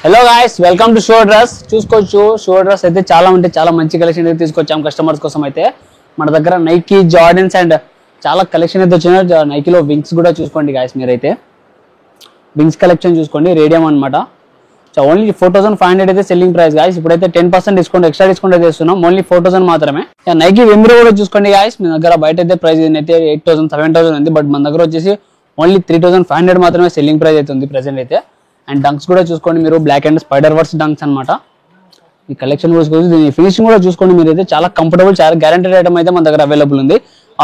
Hello guys, welcome to show dress. చూసుకోవచ్చు, show dress అయితే చాలా మంచి కలెక్షన్ అయితే తీసుకొచ్చాం కస్టమర్స్ కోసం. అయితే మన దగ్గర నైకీ, జార్డన్స్ అండ్ చాలా కలెక్షన్ అయితే వచ్చినాయి. నైకీలో వింగ్స్ కూడా చూసుకోండి గాయ్స్, మీరైతే వింగ్స్ కలెక్షన్ చూసుకోండి. రేడియం అనమాట. ఓన్లీ 4500 అయితే సెల్లింగ్ ప్రైస్ గాయ్స్. ఇప్పుడైతే 10% డిస్కౌంట్, ఎక్స్ట్రా డిస్కౌంట్ అయితే ఇస్తున్నాం. ఓన్లీ 4000 మాత్రమే. నైకీ వెమ్రో కూడా చూసుకోండి గాయ్స్. మీ దగ్గర బయట అయితే ప్రైస్ అయితే 8000, 7000 ఉంది. బట్ మన దగ్గర వచ్చేసి ఓన్లీ 3500 మాత్రమే సెల్లింగ్ ప్రైస్ అయితే ఉంది ప్రెసెంట్ అయితే. అండ్ డంక్స్ కూడా చూసుకోండి మీరు, black and spider verse dunks అనమాట. ఈ కలెక్షన్ కూడా చూసుకోవచ్చు. దీని ఫినిషింగ్ కూడా చూసుకోండి మీరు, అయితే చాలా కంఫర్టబుల్, చాలా గ్యారంటెడ్ ఐటమ్ అయితే మన దగ్గర అవైలబుల్ ఉంది.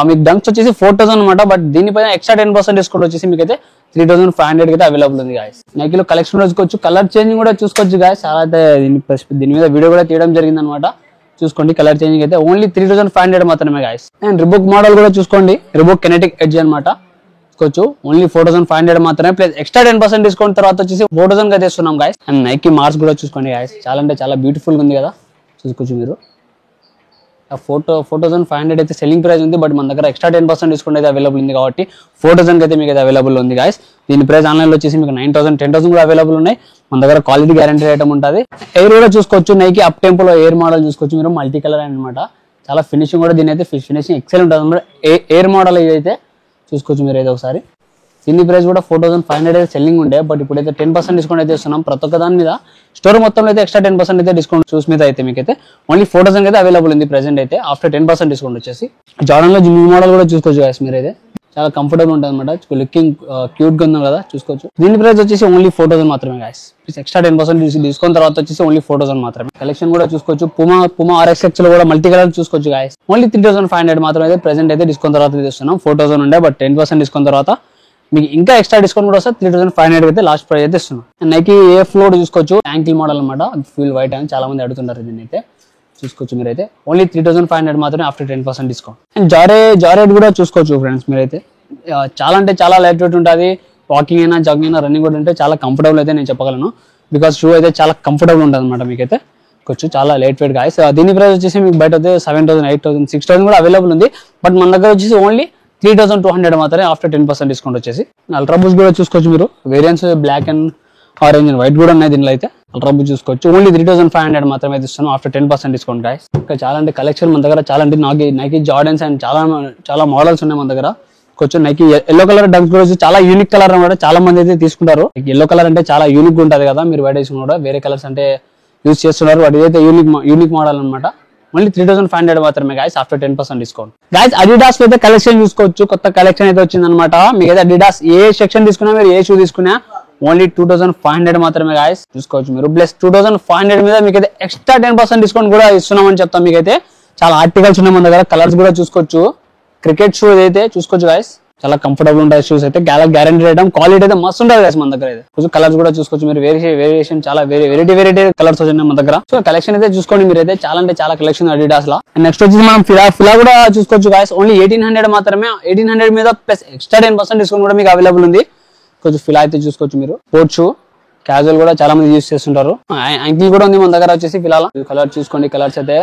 మీకు డంక్స్ వచ్చేసి 4000 అనమాట. బట్ దీనిపైన ఎక్స్ట్రా 10% డిస్కౌంట్ వచ్చేసి మీకు అయితే 3500 అయితే అవైలబుల్ ఉంది గాయస్. నైకీలో కలెక్షన్ కూడా చూసుకోవచ్చు. కలర్ చేంజింగ్ కూడా చూసుకోవచ్చు గాయస్. చాలా అయితే దీని మీద వీడియో కూడా తీయడం జరిగింది అనమాట. చూసుకోండి, కలర్ చేంజింగ్ అయితే ఓన్లీ 3500 మాత్రమే గాయస్. అండ్ రిబుక్ మోడల్ కూడా చూసుకోండి, రిబుక్ కెనెటిక్ ఎడ్జ్ అనమాట. చూసుకోవచ్చు, ఓన్లీ 4500 మాత్రమే. ప్లస్ ఎక్స్ట్రా 10% డిస్కౌంట్ తర్వాత వచ్చేసి 4000 గా తెస్తున్నాం గాయస్. అండ్ నైకీ మార్స్ కూడా చూసుకోండి గాయస్. చాలా అంటే చాలా బ్యూటిఫుల్ గా ఉంది కదా, చూసుకోవచ్చు మీరు. 4500 అయితే సెల్లింగ్ ప్రైస్ ఉంది. బట్ మన దగ్గర ఎక్స్ట్రా 10% డిస్కౌంట్ అయితే అవైలబుల్ ఉంది కాబట్టి 4000 అయితే మీకు అయితే అవైలబుల్ ఉంది గాయస్. దీని ప్రైస్ ఆన్లైన్ లో వచ్చేసి మీకు 9000, 10,000 కూడా అవైలబుల్ ఉన్నాయి. మన దగ్గర క్వాలిటీ గ్యారంటీ ఐటమ్ ఉంటుంది. ఎయిర్ కూడా చూసుకోవచ్చు, నైకీ అప్ టెంపోలో ఎయిర్ మోడల్ చూసుకోవచ్చు మీరు, మల్టీ కలర్ అనమాట. చాలా ఫినిషింగ్ కూడా దీని అయితే ఫినిషింగ్ ఎక్సలెంట్ ఉంటుంది అనమాట. ఎయిర్ మోడల్ అయితే చూసుకోవచ్చు మీరు అయితే ఒకసారి. దీని ప్రైస్ కూడా 4500 అయితే సెల్లింగ్ ఉండే. బట్ ఇప్పుడైతే 10% డిస్కౌంట్ అయితే ఇస్తున్నాం ప్రతి ఒక్క దాని మీద. స్టోర్ మొత్తంలో అయితే ఎక్స్ట్రా 10% అయితే డిస్కౌంట్ చూస్ మీద అయితే మీకు అయితే ఓన్లీ 4000 అయితే అవైలబుల్ ఉంది ప్రెసెంట్ అయితే, ఆఫ్టర్ 10% డిస్కౌంట్ వచ్చేసి. జార్డన్ లో జిమ్ మోడల్ కూడా చూసుకోవచ్చు గాయస్ మీరైతే. చాలా కంఫర్టబుల్ ఉంటుంది అనమాట, లుకింగ్ క్యూట్ గా ఉంది కదా, చూసుకోవచ్చు. దీని ప్రైస్ వచ్చేసి ఓన్లీ 4000 మాత్రమే గాయస్. ఎక్స్ట్రా 10% డిస్కౌంట్ తర్వాత వచ్చేసి ఓన్లీ 4000 మాత్రమే. కలెక్షన్ కూడా చూసుకోవచ్చు. పుమా RX లో కూడా మల్టీ కలర్ చూసుకోవచ్చు గాయస్. ఓన్లీ 3500 మాత్రమే అయితే ప్రెసెంట్ అయితే డిస్కౌంట్ తర్వాత ఇస్తున్నాం. 4000 ఉండే, బట్ 10% డిస్కౌంట్ తర్వాత మీకు ఇంకా ఎక్స్ట్రా డిస్కౌంట్ కూడా వస్తే 3500 అయితే లాస్ట్ ప్రైస్ అయితే ఇస్తున్నాం. నైకీ AF లో చూసుకోవచ్చు, యాంకిల్ మోడల్ అనమాట. ఫుల్ వైట్ అని చాలా మంది అడుగుతుంటారు. దీన్ని అయితే చూసుకోవచ్చు మీరైతే ఓన్లీ 3500 మాత్రమే ఆఫ్టర్ 10% డిస్కౌంట్. అండ్ జారెడ్ కూడా చూసుకోవచ్చు ఫ్రెండ్స్ మీరైతే. చాలా అంటే చాలా లైట్ వెయిట్ ఉంటుంది. వాకింగ్ అయినా, జాగింగ్ అయినా, రన్నింగ్ కూడా ఉంటే చాలా కంఫర్టబుల్ అయితే నేను చెప్పగలను. బికాస్ షూ అయితే చాలా కంఫర్టబుల్ ఉంటుంది అనమాట మీకైతే. కొంచెం చాలా లైట్ వెయిట్ గాయస్. దీని ప్రైస్ వచ్చేసి మీకు బయట అయితే 7000, 8000, 6000 కూడా అవైలబుల్ ఉంది. బట్ మన దగ్గర వచ్చేసి ఓన్లీ 3200 మాత్రమే ఆఫ్టర్ 10% డిస్కౌంట్ వచ్చేసి. అల్ట్రా బూస్ట్ కూడా చూసుకోవచ్చు మీరు. Variants black and orange and white కూడా ఉన్నాయి దీనిలో అయితే. అల్ట్రా బూస్ట్ చూసుకోవచ్చు. ఓన్లీ 3500 మాత్రమే ఇస్తున్నాం ఆఫ్టర్ 10% డిస్కౌంట్ గాయస్. ఇంకా చాలా అంటే కలెక్షన్ మన దగ్గర చాలా అంటే నైకీ జార్డన్స్ అండ్ చాలా మోడల్స్ ఉన్నాయి మన దగ్గర. కొంచెం నైకీ ఎల్లో కలర్ డంక్స్ కూడా చాలా యూనిక్ కలర్ అనమాట. చాలా మంది అయితే తీసుకుంటారు. ఎల్లో కలర్ అంటే చాలా యూనిక్ గా ఉంటది కదా, మీరు బయట తీసుకున్నా వేరే కలర్స్ అంటే యూజ్ చేస్తున్నారు. వాటి అయితే యూనిక్ మోడల్ అనమాట. ఓన్లీ 3500 మాత్రమే guys after 10% discount. Guys Adidas అయితే కలెక్షన్ చూసుకోవచ్చు. కొత్త కలెక్షన్ అయితే వచ్చింది అనమాట. మీకు అయితే అడిడాస్ ఏ సెక్షన్ తీసుకున్నా, మీరు ఏ షూ తీసుకున్నా ఓన్లీ 2500 మాత్రమే గాయస్. చూసుకోవచ్చు మీరు. ప్లస్ 2500 మీద మీకు అయితే ఎక్స్ట్రా 10% డిస్కౌంట్ కూడా ఇస్తున్నామని చెప్తాం. మీకైతే చాలా ఆర్టికల్స్ ఉన్నాయి మన దగ్గర. కలర్స్ కూడా చూసుకోవచ్చు. క్రికెట్ షూ అయితే చూసుకోవచ్చు గాయస్. చాలా కంఫర్టబుల్ ఉంటాయి షూస్ అయితే. గ్యారంటీ ఐటమ్, క్వాలిటీ అయితే మస్తు ఉంటుంది గాయస్ మన దగ్గర అయితే. కొంచెం కలర్స్ కూడా చూసుకోవచ్చు మీరు. వేరియేషన్ చాలా వెరైటీ కలర్స్ వచ్చినాయి మన దగ్గర. సో కలెక్షన్ అయితే చూసుకోండి మీరు అయితే. చాలా అంటే చాలా కలెక్షన్ అడిడాస్ లా. నెక్స్ట్ వచ్చేసి మనం ఫిలా కూడా చూసుకోవచ్చు గాయస్. ఓన్లీ 1800 మాత్రమే. 1800 మీద ప్లస్ ఎక్స్ట్రా 10% డిస్కౌంట్ కూడా మీకు అవైలబుల్ ఉంది. కొంచెం ఫిలా అయితే చూసుకోవచ్చు మీరు. స్పోర్ట్స్ షూ, క్యాజువల్ కూడా చాలా మంది యూజ్ చేస్తుంటారు. యాంకిల్ కూడా ఉంది మన దగ్గర వచ్చేసి ఫిలాల. కలర్ చూసుకోండి. కలర్స్ అయితే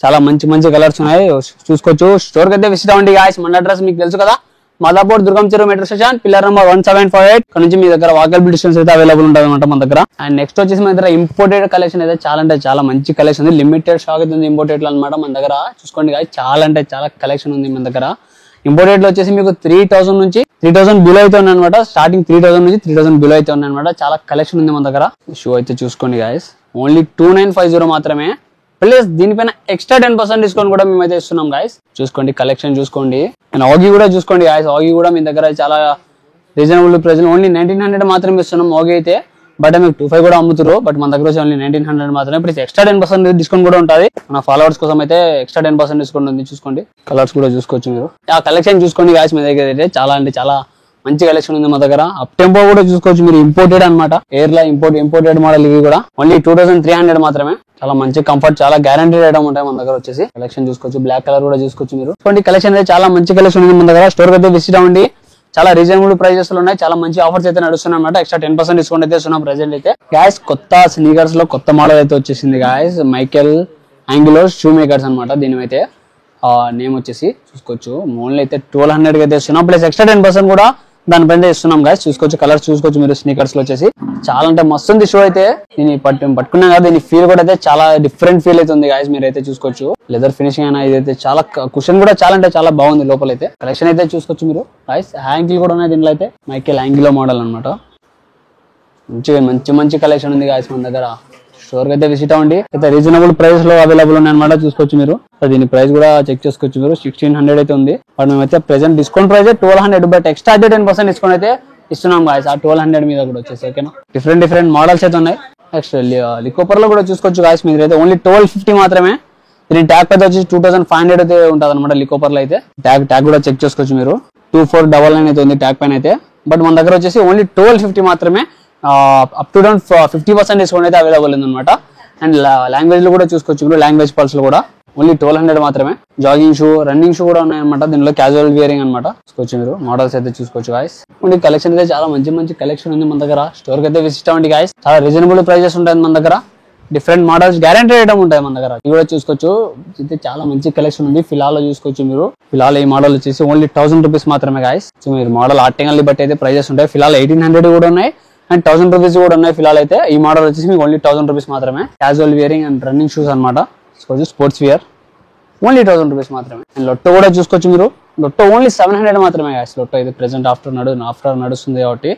చాలా మంచి కలర్స్ ఉన్నాయి, చూసుకోవచ్చు. స్టోర్ కి అయితే విజిట్ అవ్వండి గాయస్. మన అడ్రస్ మీకు తెలుసు కదా, మాదాపూర్ దుర్గం చెరువు మెట్రో స్టేషన్, పిల్లర్ నెంబర్ 1748. ఇక్కడ నుంచి మీ దగ్గర వాకబుల్ డిస్టెన్స్ అయితే అవైలబుల్ ఉంటుంది అనమాట మన దగ్గర. అండ్ నెక్స్ట్ వచ్చేసి మన దగ్గర ఇంపోర్టెడ్ కలెక్షన్ అయితే చాలా అంటే చాలా మంచి కలెక్షన్ ఉంది. లిమిటెడ్ స్టాక్ అయితే ఉంది ఇంపోర్టెడ్ లో అనమాట మన దగ్గర. చూసుకోండి గాయస్, చాలా అంటే చాలా కలెక్షన్ ఉంది మన దగ్గర. ఇంపోర్టెడ్ లో వచ్చేసి మీకు 3000 నుంచి 3000 బిలో అయితే ఉన్నాయి అనమాట. స్టార్టింగ్ 3000 నుంచి 3000 బిలో అయితే ఉన్నాయి అనమాట. చాలా కలెక్షన్ ఉంది మన దగ్గర. షూ అయితే చూసుకోండి గాయస్. ఓన్లీ 2950 మాత్రమే. ప్లస్ దీనిపైన ఎక్స్ట్రా 10% డిస్కౌంట్ కూడా మేమైతే ఇస్తున్నాం గాయస్. చూసుకోండి, కలెక్షన్ చూసుకోండి. అండ్ ఆగి కూడా చూసుకోండి గాయస్. ఆగి కూడా మీ దగ్గర చాలా రీజనబుల్ ప్రైస్. ఓన్లీ 1900 మాత్రమే ఇస్తున్నాం ఆగి అయితే. బట్ మీకు 2500 కూడా అమ్ముతారు. బట్ మన దగ్గర వచ్చి ఓన్లీ 1900 మాత్రమే. ప్లస్ ఎక్స్ట్రా 10% డిస్కౌంట్ కూడా ఉంటుంది. మన ఫాలోవర్స్ కోసం అయితే ఎక్స్ట్రా 10% డిస్కౌంట్ ఉంది. చూసుకోండి, కలర్స్ కూడా చూసుకోవచ్చు మీరు. ఆ కలెక్షన్ చూసుకోండి గాయస్. మీ దగ్గర అయితే చాలా అంటే చాలా మంచి కలెక్షన్ ఉంది మా దగ్గర. అప్ టెంపో కూడా చూసుకోవచ్చు మీరు. ఇంపోర్టెడ్ అనమాట. ఎయిర్ లా ఇంపోర్టెడ్ మోడల్ ఇవి కూడా. ఓన్లీ 2300 మాత్రమే. చాలా మంచి కంఫర్ట్, చాలా గ్యారంటీడ్ ఐటమ్ ఉంటాయి మన దగ్గర వచ్చేసి. కలెక్షన్ చూసుకోవచ్చు. బ్లాక్ కలర్ కూడా చూసుకోవచ్చు మీరు. కలెక్షన్ అయితే చాలా మంచి కలెక్షన్ ఉంది మన దగ్గర. స్టోర్ అయితే విజిట్ అవ్వండి. చాలా రీజనబుల్ ప్రైజెస్ లో ఉన్నాయి. చాలా మంచి ఆఫర్స్ అయితే నడుస్తున్నాయి అన్నమాట. ఎక్స్ట్రా 10% డిస్కౌంట్ అయితే ఇస్తున్నాం ప్రెసెంట్ అయితే. గాయస్ కొత్త స్నీకర్స్ లో కొత్త మోడల్ అయితే వచ్చేసింది గాయస్. మైకెల్ యాంగిలో షూ మేకర్స్ అనమాట. దీని అయితే నేమ్ వచ్చేసి చూసుకోవచ్చు. ఓన్లీ అయితే 1200 అయితే ఇస్తున్నాం. ప్లస్ ఎక్స్ట్రా 10% కూడా దానిపైన ఇస్తున్నాం గాయస్. చూసుకోవచ్చు కలర్స్ చూసుకోవచ్చు మీరు స్నీకర్స్ లో వచ్చేసి. చాలా అంటే మస్తు ఉంది షో అయితే. దీన్ని పట్టుకున్నాం కదా, దీని ఫీల్ కూడా అయితే చాలా డిఫరెంట్ ఫీల్ అయితే ఉంది గాయస్. మీరు అయితే చూసుకోవచ్చు లెదర్ ఫినిషింగ్ అయినా ఇదైతే చాలా కుషన్ కూడా చాలా అంటే చాలా బాగుంది. లోపల అయితే కలెక్షన్ అయితే చూసుకోవచ్చు మీరు గాయస్. హ్యాంగిల్ కూడా ఉన్నాయి దీంట్లో అయితే. మైకేల్ యాంగిలో మోడల్ అనమాట. మంచి మంచి కలెక్షన్ ఉంది గాయస్ మన దగ్గర. స్టోర్ కి అయితే విజిట్ అవ్వండి. అయితే రీజనబుల్ ప్రైస్ లో అవైలబుల్ ఉన్నాయి అనమాట. చూసుకోవచ్చు మీరు. దీని ప్రైస్ కూడా చెక్ చేసుకోవచ్చు మీరు. 1600 అయితే ఉంది. బట్ మేమైతే present discount price 1200, but extra అయితే 10% డిస్కౌంట్ అయితే ఇస్తున్నాం గాయస్. ఆ 1200 మీద కూడా వచ్చేసి ఓకేనా. డిఫరెంట్ మోడల్స్ అయితే ఉన్నాయి. నెక్స్ట్ లికోపర్ లో కూడా చూసుకోవచ్చు గాయస్. మీరు అయితే ఓన్లీ 1250 మాత్రమే. దీని ట్యాగ్ అయితే వచ్చి 2500 అయితే ఉంటుంది అనమాట లికోపర్ లో అయితే. ట్యాగ్ కూడా చెక్ చేసుకోవచ్చు మీరు. 2499 అయితే ఉంది ట్యాగ్ పైన అయితే. బట్ మన దగ్గర వచ్చేసి ఓన్లీ 1250 మాత్రమే. అప్ టు డౌన్ 50% డిస్కౌంట్ అయితే అవైలబుల్ ఉంది అనమాట. అండ్ లాంగ్వేజ్ లో కూడా చూసుకోవచ్చు మీరు. లాంగ్వేజ్ పల్స్ లో కూడా ఓన్లీ 1200 మాత్రమే. జాగింగ్ షూ, రన్నింగ్ షూ కూడా ఉన్నాయన్నమాట. దీనిలో క్యాజువల్ వేరింగ్ అనమాట. చూసుకోవచ్చు మీరు. మోడల్స్ అయితే చూసుకోవచ్చు గాయస్. కలెక్షన్ అయితే చాలా మంచి కలెక్షన్ ఉంది మన దగ్గర. స్టోర్ కి అయితే విజిట్ అవ్వండి గాయస్. చాలా రీజనబుల్ ప్రైజెస్ ఉంటాయి మన దగ్గర. డిఫరెంట్ మోడల్స్ గ్యారంటీ ఐటమ్ ఉంటాయి మన దగ్గర. ఇది కూడా చూసుకోవచ్చు. ఇది చాలా మంచి కలెక్షన్ ఉంది. ఫిలాలో చూసుకోవచ్చు మీరు. ఫిలాల్ ఈ మోడల్ వచ్చేసి ఓన్లీ 1000 రూపీస్ మాత్రమే గాయస్. సో మీరు మోడల్ ఆర్టికల్ బట్టి అయితే ప్రైజెస్ ఉంటాయి. ఫిలాల్ 1800 కూడా ఉన్నాయి అండ్ 1000 రూపీస్ కూడా ఉన్నాయి. ఫిలాల్ అయితే ఈ మోడల్ వచ్చేసి మీకు ఓన్లీ 1000 రూపీస్ మాత్రమే. Casual wearing and running shoes అనమాట. స్పోర్ట్స్ వేర్ ఓన్లీ 1000 రూపీస్ మాత్రమే. అండ్ లొట్టో కూడా చూసుకోవచ్చు మీరు. లొట్టో ఓన్లీ 700 మాత్రమే గాయస్. లొట్టో ఇది ప్రెసెంట్ ఆఫ్టర్ నడుస్తుంది కాబట్టి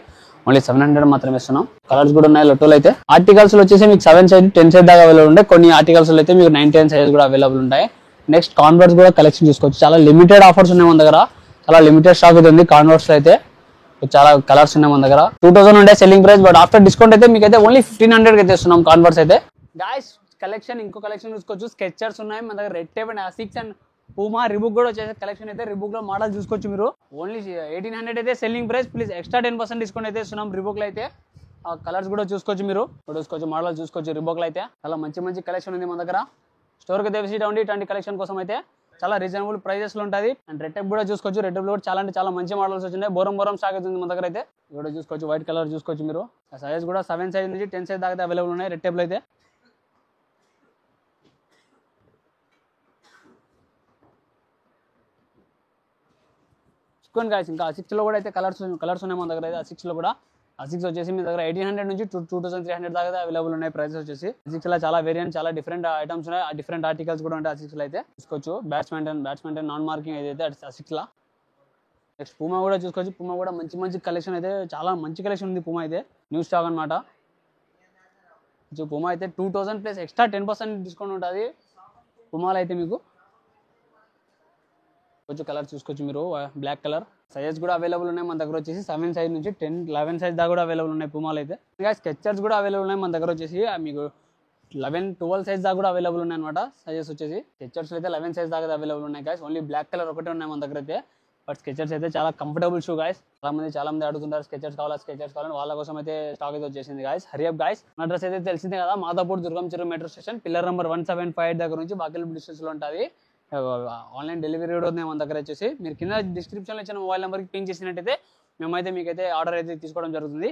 ఓన్లీ 700 మాత్రమే ఇస్తున్నాం. కలర్స్ కూడా ఉన్నాయి లొట్టోలో అయితే. ఆర్టికల్స్ వచ్చేసి మీకు 7 సైజ్ 10 సైజ్ దాకా అవైలబుల్ ఉంటాయి. కొన్ని ఆర్టికల్స్ అయితే మీకు 9, 10 సైజ్ కూడా అవైలబుల్ ఉంటాయి. నెక్స్ట్ కాన్వర్స్ కూడా కలెక్షన్ చూసుకోవచ్చు. చాలా లిమిటెడ్ ఆఫర్స్ ఉన్నాయి మన దగ్గర. చాలా లిమిటెడ్ స్టాక్ ఉంది కాన్వర్స్ అయితే. చాలా కలర్స్ ఉన్నాయి మన దగ్గర. 2000 ఉండే selling price, but after discount అయితే మీకు అయితే ఓన్లీ 1500 అయితే ఇస్తున్నాం కాన్వర్స్ అయితే. గాయస్ కలెక్షన్ ఇంకో కలెక్షన్ చూసుకోవచ్చు. స్కెచర్స్ ఉన్నాయి మన దగ్గర. Red Tape and ASICS and Puma, Reebok కూడా వచ్చేసి కలెక్షన్ అయితే. రిబుక్ లో మోడల్ చూసుకోవచ్చు మీరు. ఓన్లీ 1800 అయితే selling price. Please extra 10% discount అయితే ఇస్తున్నాం రిబుక్ లో అయితే. ఆ కలర్స్ కూడా చూసుకోవచ్చు మీరు. చూసుకోవచ్చు మోడల్ చూసుకోవచ్చు రిబుక్ లో అయితే. చాలా మంచి కలెక్షన్ ఉంది మన దగ్గర. స్టోర్ కి అయితే విజిట్ అవ్వండి. ఇట్లాంటి కలెక్షన్ కోసం అయితే చాలా రీజనబుల్ ప్రైజెస్ లో ఉంటుంది. అండ్ రెడ్ టైప్ కూడా చూసుకోవచ్చు. రెడ్ టైప్ లో కూడా చాలా అంటే చాలా మంచి మోడల్స్ వచ్చినాయి. బోరం స్టాక్ అవుతుంది మన దగ్గర అయితే. కూడా చూసుకోవచ్చు. వైట్ కలర్ చూసుకోవచ్చు మీరు. సైజ్ కూడా 7 సైజ్ నుంచి 10 సైజ్ దాకా అవైలబుల్ ఉన్నాయి రెడ్ టైప్ లో అయితే. చూసుకోండి గాయస్. ఇంకా ASICS లో కూడా అయితే కలర్స్ ఉన్నాయి మన దగ్గర అయితే. ASICS లో కూడా ASICS వచ్చేసి మీ దగ్గర 1800 నుంచి 2300 దాకా అవైలబుల్ ఉన్నాయి ప్రైసెస్ వచ్చేసి. ASICS లో చాలా వేరియంట్, చాలా డిఫరెంట్ ఐటమ్స్ ఉన్నాయి. డిఫరెంట్ ఆర్టికల్స్ కూడా ఉంటాయి ASICS లో అయితే. చూసుకోవచ్చు. బ్యాట్స్మెన్ నాన్ మార్కింగ్ అయితే ASICS లో. నెక్స్ట్ పూమా కూడా చూసుకోవచ్చు. పూమా కూడా మంచి కలెక్షన్ అయితే. చాలా మంచి కలెక్షన్ ఉంది పూమా అయితే. న్యూ స్టాక్ అనమాట. పూమా అయితే 2000 ప్లస్ ఎక్స్ట్రా 10% డిస్కౌంట్ ఉంటుంది పూమాలో అయితే మీకు. కొంచెం కలర్ చూసుకోవచ్చు మీరు. Black colour. సైజెస్ కూడా అవైలబుల్ ఉన్నాయి మన దగ్గర వచ్చేసి. 7 సైజ్ నుంచి 10, 11 సైజ్ దాకా కూడా అవైలబుల్ ఉన్నాయి పూమాలు అయితే. ఇంకా స్కెచర్స్ కూడా అవైలబుల్ ఉన్నాయి మన దగ్గర వచ్చేసి. మీకు 11, 12 సైజ్ దాకా కూడా అవైలబుల్ ఉన్నాయి అనమాట. సైజెస్ వచ్చేసి స్కెచర్స్ అయితే 11 సైజ్ దాకా అవైలబుల్ ఉన్నాయి గాయస్. ఓన్లీ బ్లాక్ కలర్ ఒకటే ఉన్నాయి మన దగ్గర అయితే. బట్ స్కెచర్స్ అయితే చాలా కంఫర్టబుల్ షూ గాయస్. చాలా మంది అడుగుతుంటారు స్కెచర్స్ కావాలని. వాళ్ళ కోసం అయితే స్టాక్ అయితే వచ్చేసింది గాయస్. Hurry up guys. మన అడ్రస్ అయితే తెలిసిందే కదా. మాదాపూర్ దుర్గం చెరువు మెట్రో స్టేషన్, పిల్లర్ నెంబర్ 175 దగ్గర నుంచి బాకిల్ డిస్టెన్స్ లో ఉంటుంది. ఆన్లైన్ డెలివరీ కూడా ఉంది మన దగ్గర వచ్చేసి. మీరు కింద డిస్క్రిప్షన్ లో ఇచ్చిన మొబైల్ నెంబర్కి పింక్ చేసినట్టయితే మేమైతే మీకైతే ఆర్డర్ అయితే తీసుకోవడం జరుగుతుంది.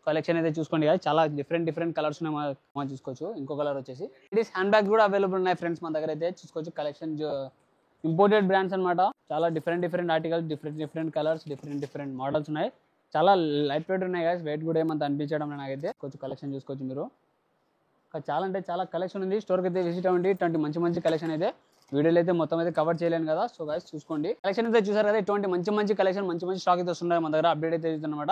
కలెక్షన్ అయితే చూసుకోండి కదా. చాలా డిఫరెంట్ కలర్స్ ఉన్నాయి మనం చూసుకోవచ్చు. ఇంకో కలర్ వచ్చేసి లేడీస్ హ్యాండ్ బ్యాగ్స్ కూడా అవైలబుల్ ఉన్నాయి ఫ్రెండ్స్ మన దగ్గర అయితే. చూసుకోవచ్చు కలెక్షన్ ఇంపోర్టెడ్ బ్రాండ్స్ అనమాట. చాలా different articles, different colours, different models ఉన్నాయి. చాలా లైట్ వెయిట్ ఉన్నాయి గాయస్. వెయిట్ కూడా ఏమంత అనిపించడం నాకైతే. కొంచెం కలెక్షన్ చూసుకోవచ్చు మీరు. చాలా అంటే చాలా కలెక్షన్ ఉంది. స్టోర్కి అయితే విజిట్ అవ్వండి. ఇటువంటి మంచి కలెక్షన్ అయితే. వీడియోలో అయితే మొత్తం అయితే కవర్ చేయలేను కదా. సో గైస్ చూసుకోండి. కలెక్షన్ అయితే చూసారు కదా. ఇటువంటి మంచి కలెక్షన్, మంచి స్టాక్ అయితే వస్తున్నాయి మన దగ్గర. అప్డేట్ అయితే అనమాట.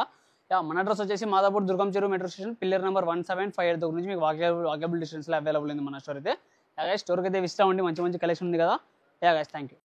మన అడ్రస్ వచ్చేసి మాదాపూర్ దుర్గం చెరువు మెట్రో స్టేషన్, పిల్లర్ నెంబర్ 175 దగ్గర నుంచి మీకు వాకబుల్ డిస్టెన్స్ లో అవైలబుల్ ఉంది మన స్టోర్ అయితే. గైస్ స్టోర్కి అయితే విజిట్ అవ్వండి. మంచి కలెక్షన్ ఉంది కదా. Guys thank you.